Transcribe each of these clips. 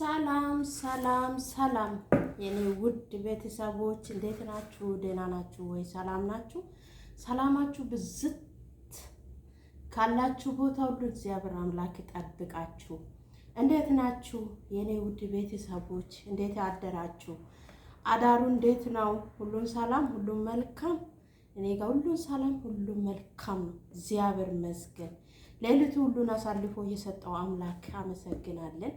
ሰላም ሰላም ሰላም የኔ ውድ ቤተሰቦች እንዴት ናችሁ? ደህና ናችሁ ወይ? ሰላም ናችሁ? ሰላማችሁ ብዝት ካላችሁ ቦታ ሁሉ እግዚአብሔር አምላክ ይጠብቃችሁ። እንዴት ናችሁ የኔ ውድ ቤተሰቦች? እንዴት አደራችሁ? አዳሩ እንዴት ነው? ሁሉን ሰላም፣ ሁሉም መልካም። እኔ ጋር ሁሉን ሰላም፣ ሁሉም መልካም ነው። እግዚአብሔር ይመስገን። ሌሊቱ ሁሉን አሳልፎ የሰጠው አምላክ አመሰግናለን።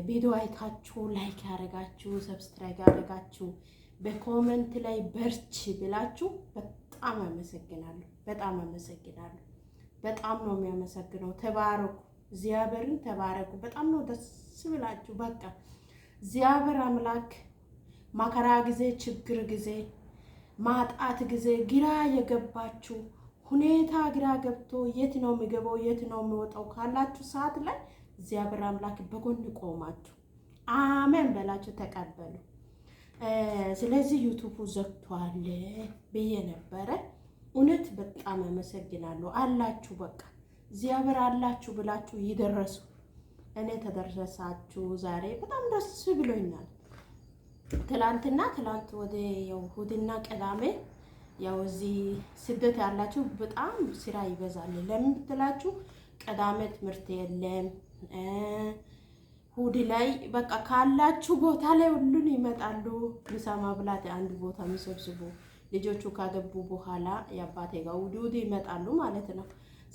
ቪዲዮ አይታችሁ ላይክ ያደረጋችሁ ሰብስክራይብ ያደረጋችሁ በኮሜንት ላይ በርቺ ብላችሁ በጣም አመሰግናለሁ። በጣም አመሰግናለሁ። በጣም ነው የሚያመሰግነው። ተባረኩ፣ እግዚአብሔርን ተባረኩ። በጣም ነው ደስ ብላችሁ። በቃ እግዚአብሔር አምላክ መከራ ጊዜ፣ ችግር ጊዜ፣ ማጣት ጊዜ ግራ የገባችሁ ሁኔታ ግራ ገብቶ የት ነው የሚገባው የት ነው የሚወጣው ካላችሁ ሰዓት ላይ እግዚአብሔር አምላክ በጎን ቆማችሁ አሜን በላችሁ ተቀበሉ። ስለዚህ ዩቲዩብ ዘግቷል ብዬ ነበረ። እውነት በጣም አመሰግናለሁ አላችሁ። በቃ እግዚአብሔር አላችሁ ብላችሁ ይደረሱ። እኔ ተደረሳችሁ ዛሬ በጣም ደስ ብሎኛል። ትላንት ወደ እሑድና ቅዳሜ ያው እዚህ ስደት ያላችሁ በጣም ስራ ይበዛል። ለምን ብትላችሁ ቅዳሜ ትምህርት የለም። እሑድ ላይ በቃ ካላችሁ ቦታ ላይ ሁሉን ይመጣሉ። ምሳ ማብላት አንድ ቦታ የሚሰብስቡ ልጆቹ ካገቡ በኋላ የአባቴ ጋር እሑድ ይመጣሉ ማለት ነው።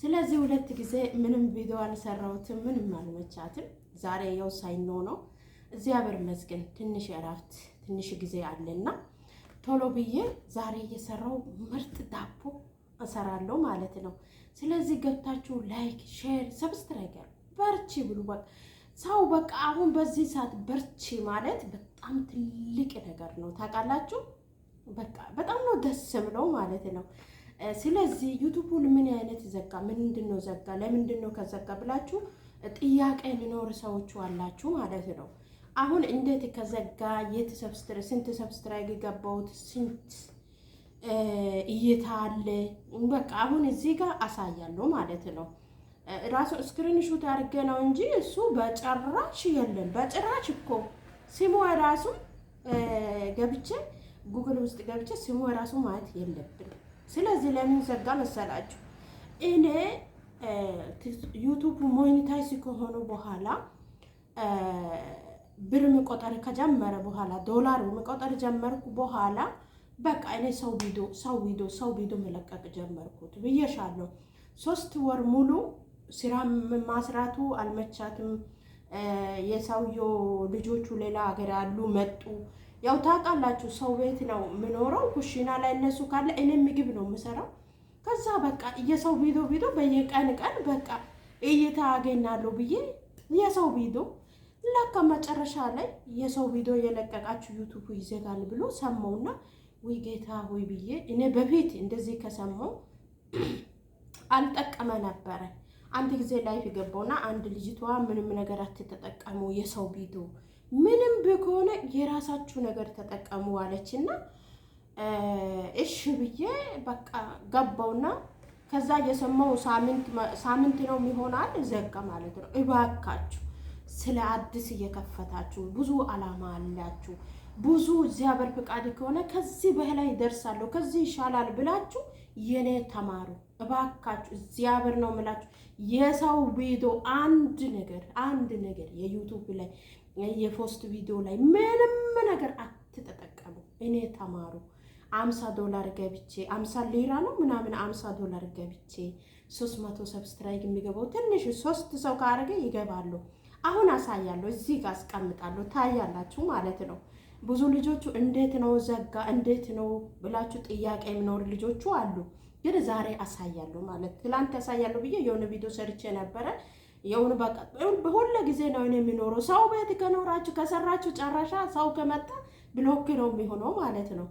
ስለዚህ ሁለት ጊዜ ምንም ቪዲዮ አልሰራሁትም፣ ምንም አልመቻትም። ዛሬ ያው ሳይኖ ነው። እግዚአብሔር ይመስገን ትንሽ እረፍት ትንሽ ጊዜ አለና ቶሎ ብዬ ዛሬ እየሰራው ምርጥ ዳቦ እሰራለሁ ማለት ነው። ስለዚህ ገብታችሁ ላይክ፣ ሼር፣ ሰብስክራይብ በርቺ ብሉ። በቃ ሰው በቃ አሁን በዚህ ሰዓት በርቺ ማለት በጣም ትልቅ ነገር ነው። ታውቃላችሁ? በቃ በጣም ነው ደስ ብለው ማለት ነው። ስለዚህ ዩቲዩቡን ምን አይነት ዘጋ፣ ምንድነው ዘጋ፣ ለምንድነው ከዘጋ ብላችሁ ጥያቄ የሚኖር ሰዎች አላችሁ ማለት ነው። አሁን እንዴት ከዘጋ ስንት ሰብስክራይብ ገባውት ስንት እይታ አለ። በቃ አሁን እዚህ ጋር አሳያለሁ ማለት ነው። ራሱ ስክሪንሾት አድርጌ ነው እንጂ እሱ በጭራሽ የለም። በጭራሽ እኮ ስሙ ራሱ ገብቼ ጉግል ውስጥ ገብቼ ስሙ ራሱ ማየት የለብን። ስለዚህ ለምን ዘጋ መሰላችሁ? እኔ ዩቲዩብ ሞኔታይዝ ከሆኑ በኋላ ብር መቆጠር ከጀመረ በኋላ ዶላር መቆጠር ጀመርኩ በኋላ በቃ እኔ ሰው ቪዲዮ መለቀቅ ጀመርኩት ብዬሻለሁ። 3 ወር ሙሉ ስራ ማስራቱ አልመቻትም። የሰውየው ልጆቹ ሌላ ሀገር ያሉ መጡ። ያው ታውቃላችሁ ሰው ቤት ነው የምኖረው። ኩሽና ላይ እነሱ ካለ እኔ ምግብ ነው የምሰራው። ከዛ በቃ የሰው ቪዲዮ በየቀን በቃ እይታ አገኛለሁ ብዬ የሰው ቪዲዮ ለካ መጨረሻ ላይ የሰው ቪዲዮ የለቀቃችሁ ዩቲዩብ ይዘጋል ብሎ ሰማውና ወይ ጌታ ሆይ ብዬ እኔ በፊት እንደዚህ ከሰማው አልጠቀመ ነበረ። አንድ ጊዜ ላይፍ ገባውና አንድ ልጅቷ ምንም ነገር አትተጠቀሙ የሰው ቪዲዮ ምንም ቢሆን የራሳችሁ ነገር ተጠቀሙ አለችና እሺ ብዬ በቃ ገባውና ከዛ የሰማው ሳምንት ነው የሚሆናል ዘጋ ማለት ነው። እባካችሁ ስለ አዲስ እየከፈታችሁ ብዙ አላማ አላችሁ ብዙ እግዚአብሔር ፍቃድ ከሆነ ከዚህ በላይ ይደርሳለሁ ከዚህ ይሻላል ብላችሁ የኔ ተማሩ እባካችሁ። እግዚአብሔር ነው የምላችሁ። የሰው ቪዲዮ አንድ ነገር የዩቲዩብ ላይ የፖስት ቪዲዮ ላይ ምንም ነገር አትተጠቀሙ። እኔ ተማሩ። $50 ገብቼ 50 ሊራ ነው ምናምን $50 ገብቼ 300 ሰብስክራይብ የሚገባው ትንሽ 3 ሰው ካረገ ይገባሉ። አሁን አሳያለሁ እዚህ ጋር አስቀምጣለሁ ታያላችሁ ማለት ነው። ብዙ ልጆቹ እንዴት ነው ዘጋ እንዴት ነው ብላችሁ ጥያቄ የሚኖር ልጆቹ አሉ። ግን ዛሬ አሳያለሁ ማለት ትላንት አሳያለሁ ብዬ የሆነ ቪዲዮ ሰርቼ ነበረ። የሆነ በቃ በሁሉ ጊዜ ነው እኔ የሚኖረው። ሰው ቤት ከኖራችሁ ከሰራችሁ ጨራሻ ሰው ከመጣ ብሎክ ነው የሚሆነው ማለት ነው።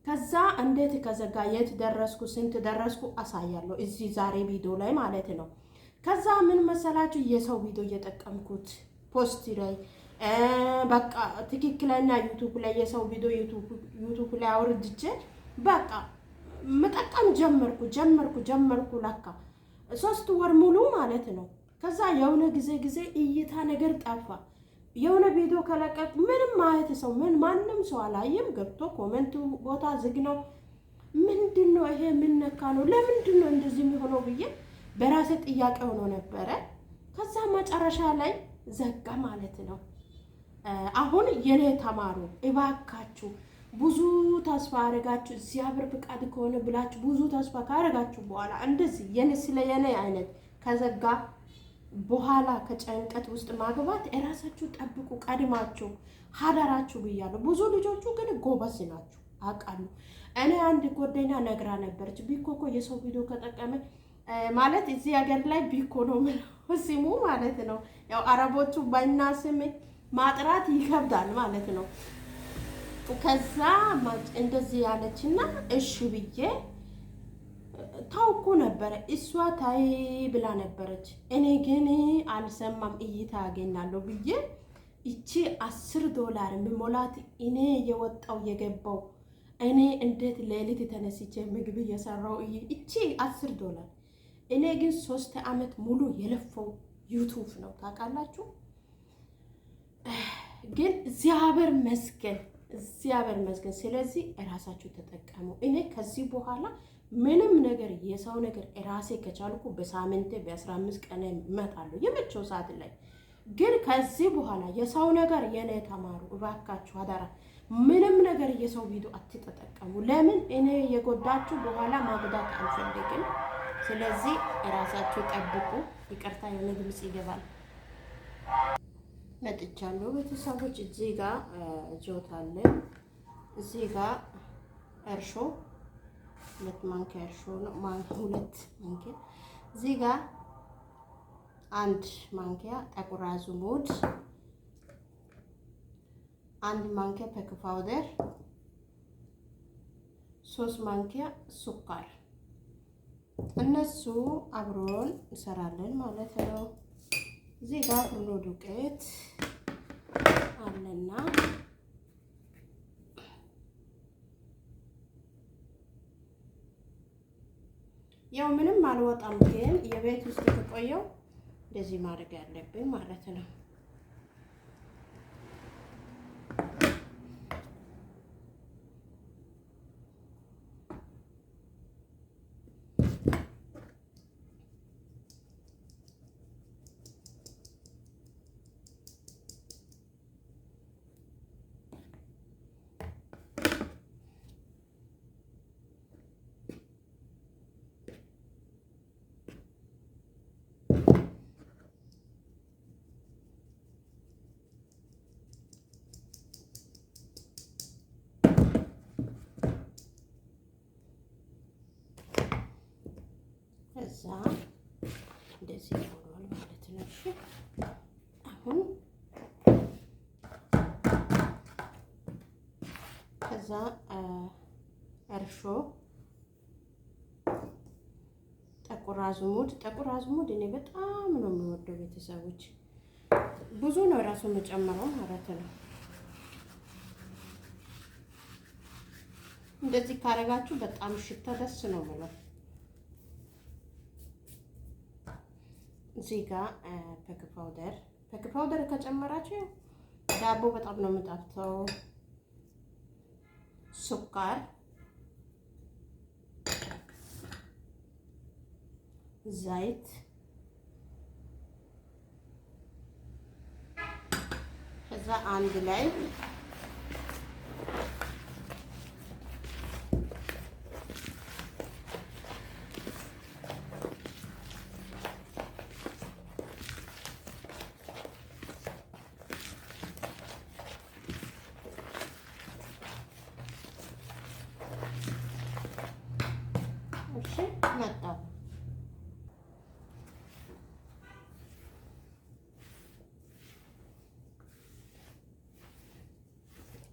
ከዛ እንዴት ከዘጋ የት ደረስኩ ስንት ደረስኩ አሳያለሁ እዚህ ዛሬ ቪዲዮ ላይ ማለት ነው። ከዛ ምን መሰላችሁ የሰው ቪዲዮ እየጠቀምኩት ፖስት ላይ በቃ ትክክለኛ ዩቲዩብ ላይ የሰው ቪዲዮ ዩቲዩብ ላይ አውርድቼ በቃ መጠቀም ጀመርኩ ለካ 3 ወር ሙሉ ማለት ነው። ከዛ የሆነ ጊዜ እይታ ነገር ጠፋ። የሆነ ቪዲዮ ከለቀቅ ምንም ማየት ሰው ማንም ሰው አላየም። ገብቶ ኮመንቱ ቦታ ዝግ ነው። ምንድን ነው ይሄ? ምን ነካ ነው? ለምንድን ነው እንደዚህ የሚሆነው ብዬ በራሴ ጥያቄ ሆኖ ነበረ። ከዛ መጨረሻ ላይ ዘጋ ማለት ነው። አሁን የኔ ተማሩ እባካችሁ፣ ብዙ ተስፋ አረጋችሁ እግዚአብሔር ፍቃድ ከሆነ ብላችሁ ብዙ ተስፋ ካረጋችሁ በኋላ እንደዚህ ስለ የኔ አይነት ከዘጋ በኋላ ከጭንቀት ውስጥ ማግባት እራሳችሁ ጠብቁ፣ ቀድማችሁ ሀዳራችሁ ብያለሁ። ብዙ ልጆቹ ግን ጎበዝ ናችሁ አውቃለሁ። እኔ አንድ ጓደኛ ነግራ ነበረች፣ ቢኮ እኮ የሰው ቪዲዮ ከጠቀመ ማለት እዚህ ሀገር ላይ ቢኮ ነው ስሙ ማለት ነው። ያው አረቦቹ በእኛ ስም ማጥራት ይከብዳል ማለት ነው። ከዛ እንደዚህ ያለችና እሺ ብዬ ታውኩ ነበረ። እሷ ታይ ብላ ነበረች። እኔ ግን አልሰማም እይታ አገኛለሁ ብዬ እቺ $10 የሚሞላት እኔ የወጣው የገባው እኔ እንዴት ሌሊት ተነስቼ ምግብ እየሰራው እቺ $10 እኔ ግን 3 ዓመት ሙሉ የለፈው ዩቱብ ነው ታውቃላችሁ። ግን እግዚአብሔር መስገን እግዚአብሔር መስገን። ስለዚህ እራሳችሁ ተጠቀሙ። እኔ ከዚህ በኋላ ምንም ነገር የሰው ነገር እራሴ ከቻልኩ በሳምንት በ15 ቀን እመጣለሁ የመቸው ሰዓት ላይ። ግን ከዚህ በኋላ የሰው ነገር የኔ ተማሩ እባካችሁ አደራ። ምንም ነገር የሰው ቪዲዮ አትተጠቀሙ። ለምን እኔ የጎዳችሁ በኋላ ማጉዳት አልፈልግም። ስለዚህ እራሳችሁ ጠብቁ። ይቅርታ የሆነ ድምጽ ይገባል። መጥቻለሁ ቤተሰቦች። እዚህ ጋር ጆት አለ። እዚህ ጋር እርሾ 2 ማንኪያ እርሾ ነው። 2 ማንኪያ። እዚህ ጋር 1 ማንኪያ ጥቁር አዝሙድ፣ 1 ማንኪያ ፔክ ፓውደር፣ 3 ማንኪያ ሱካር። እነሱ አብሮን እንሰራለን ማለት ነው። እዚህ ጋር ሁሉ ዱቄት አለና ያው ምንም አልወጣም፣ ግን የቤት ውስጥ ከቆየው እንደዚህ ማድረግ ያለብን ማለት ነው። ከዛ እንደዚህ ይሆናል ማለት ነው። እሺ አሁን ከዛ እርሾ፣ ጥቁር አዝሙድ እኔ በጣም ነው የምወደው ቤተሰቦች። ብዙ ነው ራሱ የምጨምረው ማለት ነው። እንደዚህ ካረጋችሁ በጣም ሽታ ደስ ነው ማለት። እዚህ ጋር ፔክ ፓውደር ከጨመራችሁ ዳቦ በጣም ነው የምጣፍጠው። ሱካር፣ ዘይት፣ ከዛ አንድ ላይ መጣው።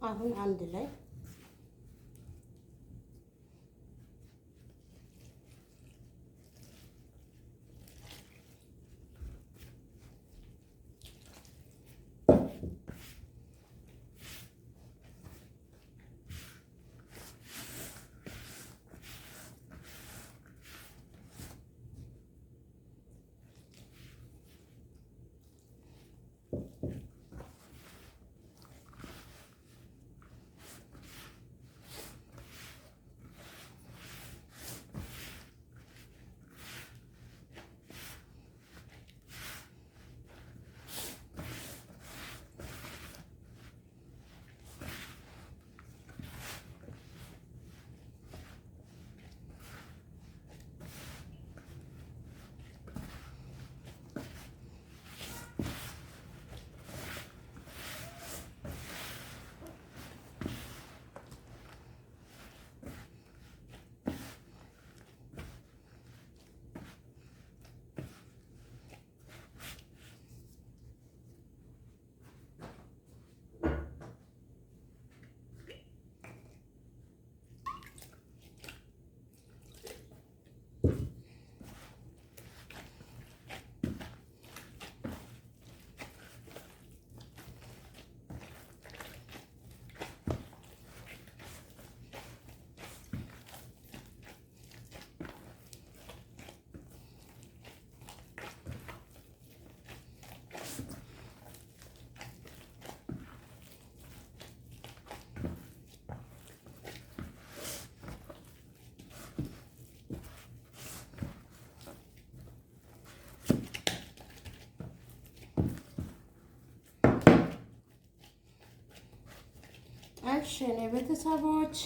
አሁን አንድ ላይ እሺ እኔ ቤተሰቦች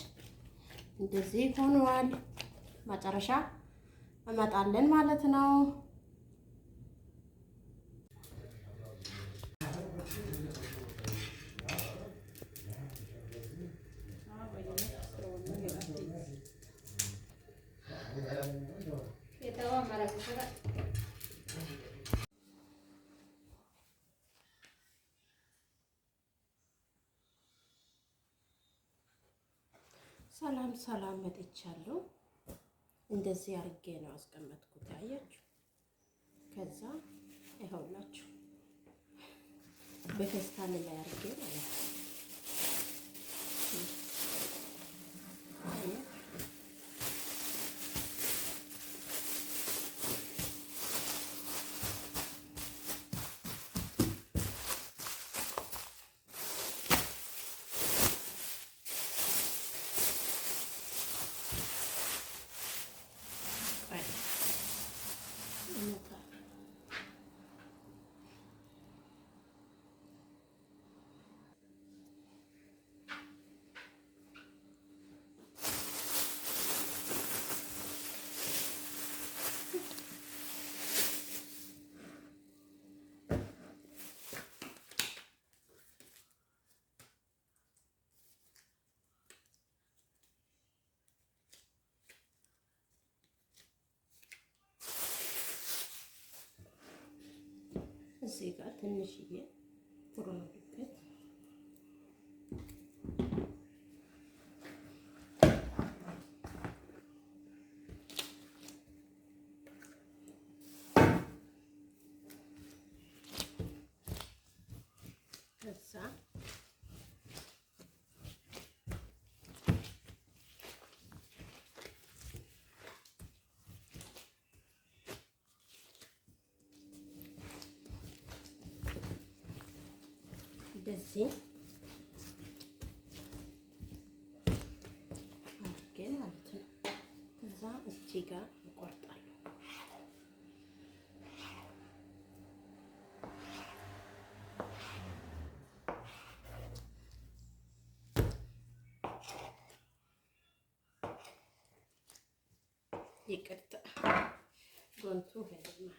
እንደዚህ ሆኗል። መጨረሻ እመጣለን ማለት ነው። ሰላም ሰላም መጥቻለሁ። እንደዚህ አድርጌ ነው አስቀመጥኩት። ያያችሁ ከዛ ይኸውላችሁ በፌስታል ላይ አድርጌ ማለት ነው። እዚህ ጋር ትንሽዬ ፍሩን ዱቄት ከዛ እንደዚህ አድርጌ ማለት ነው። ከዛ እዚህ ጋር እቆርጣለሁ። ይቅርታ ጎንቱ ሄደ ማለት ነው።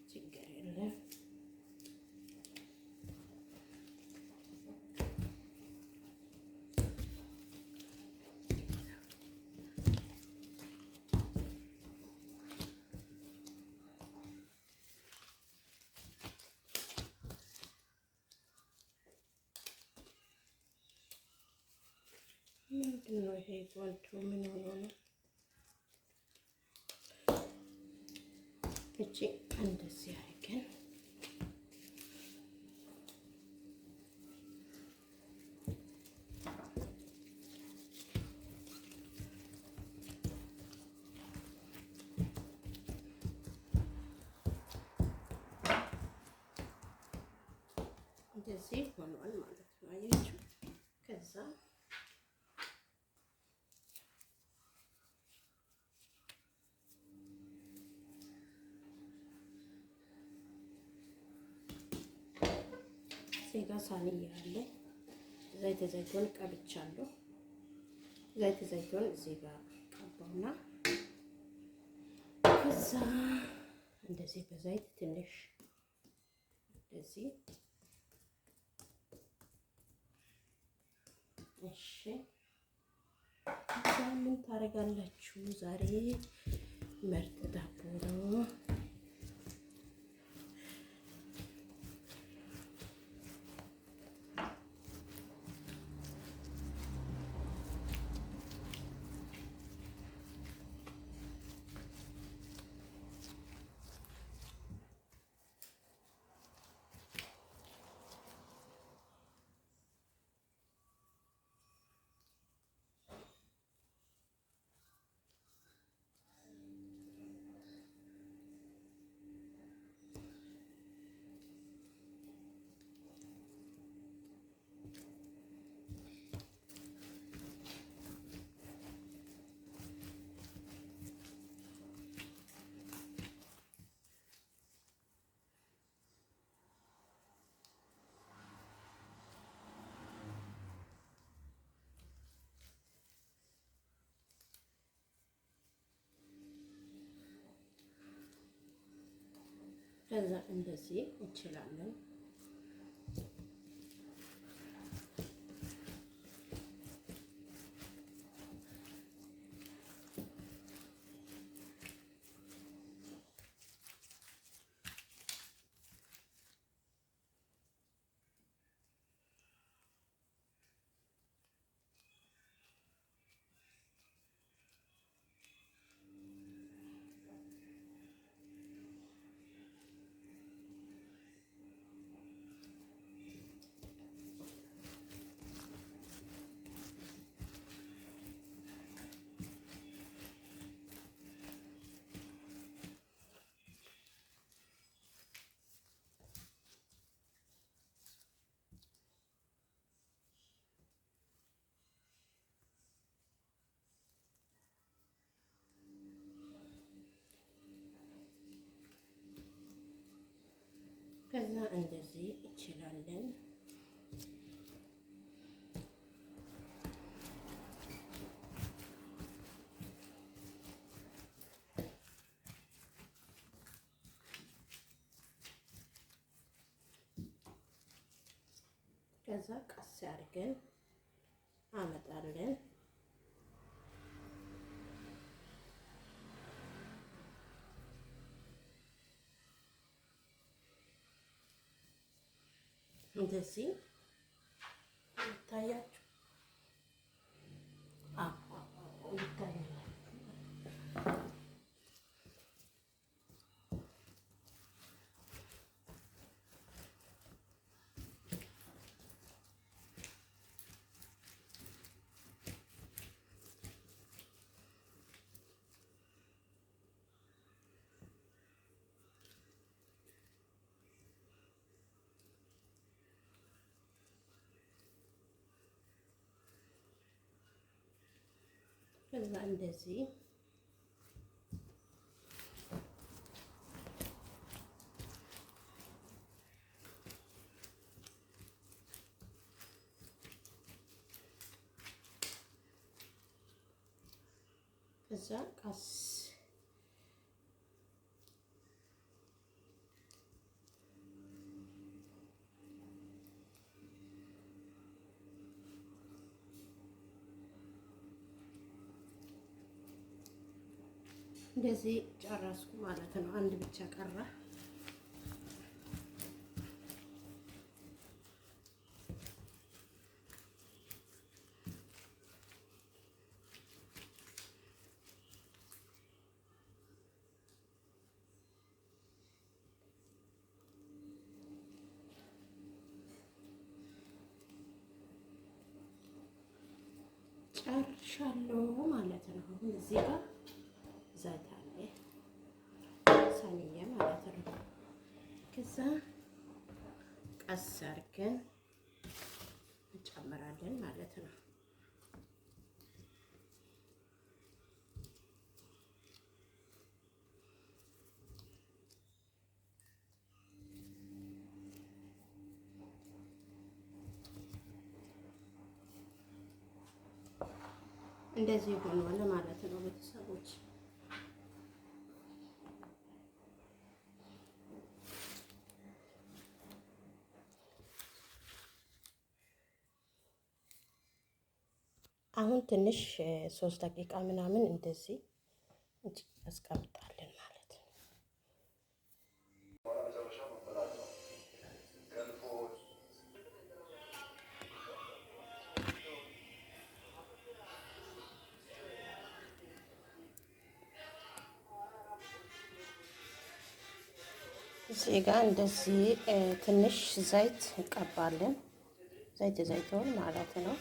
ችግር የለም። ምንድን ነው ይሄ ጎንቱ? ምን ሆኖ ነው? እቺ እንደዚህ አድርገን እንደዚህ ሆኗል ማለት ነው። አያችሁ ከዛ ዜጋ ሳንያ አለ። ዘይት ዘይቱን ቀብቻለሁ። ዘይት ዘይቱን እዚህ ጋር ቀባውና ከዛ እንደዚህ በዘይት ትንሽ እንደዚህ እሺ። ከዛ ምን ታደርጋላችሁ? ዛሬ ምርጥ ዳቦ ነው። ከዛ እንደዚህ እንችላለን። ከዛ እንደዚህ እንችላለን። ከዛ ቀስ አድርገን አመጣለን። እንደዚህ ይታያችሁ። ይታያል። ከዛ እንደዚህ ከዛ ቀስ እንደዚህ ጨረስኩ ማለት ነው። አንድ ብቻ ቀረ። ጨርሻለሁ ማለት ነው። አሁን እዚህ ጋር ዘይት አለ ሳንያ ማለት ነው። ከዛ ቀስ አድርገን እንጨምራለን ማለት ነው። እንደዚህ ሆኗል ማለት ነው ቤተሰቦች። አሁን ትንሽ 3 ደቂቃ ምናምን እንደዚህ አስቀምጣለን ማለት ነው። እዚህ ጋር እንደዚህ ትንሽ ዘይት እንቀባለን። ዘይቱን ማለት ነው።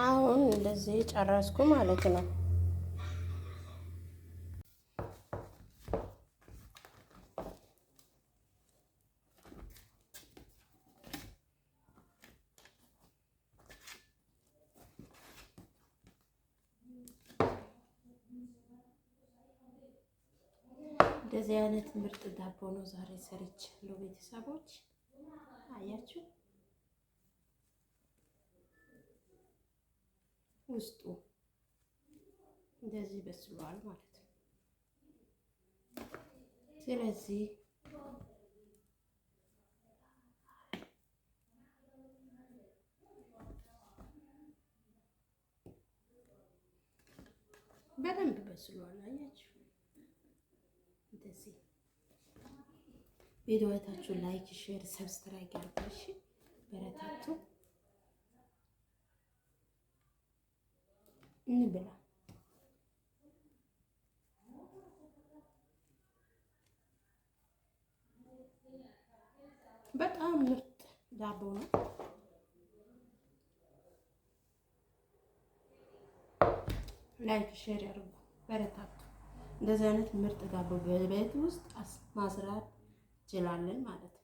አሁን እንደዚህ ጨረስኩ ማለት ነው። እንደዚህ አይነት ምርጥ ዳቦ ነው ዛሬ ሰርቻለሁ ቤተሰቦች። አያችሁ ውስጡ እንደዚህ በስሏል ማለት ነው። ስለዚህ በደንብ በስሏል። አያችሁ እንደዚህ ቪዲዮዎቻችሁን ላይክ፣ ሼር፣ ሰብስክራይብ አድርጉ። በረታቱ እንብላ። በጣም ምርጥ ዳቦ ነው። ላይክ ሼር ያድርጉ። በረታቱ። እንደዚህ አይነት ምርጥ ዳቦ በቤት ውስጥ ማስራት እንችላለን ማለት ነው።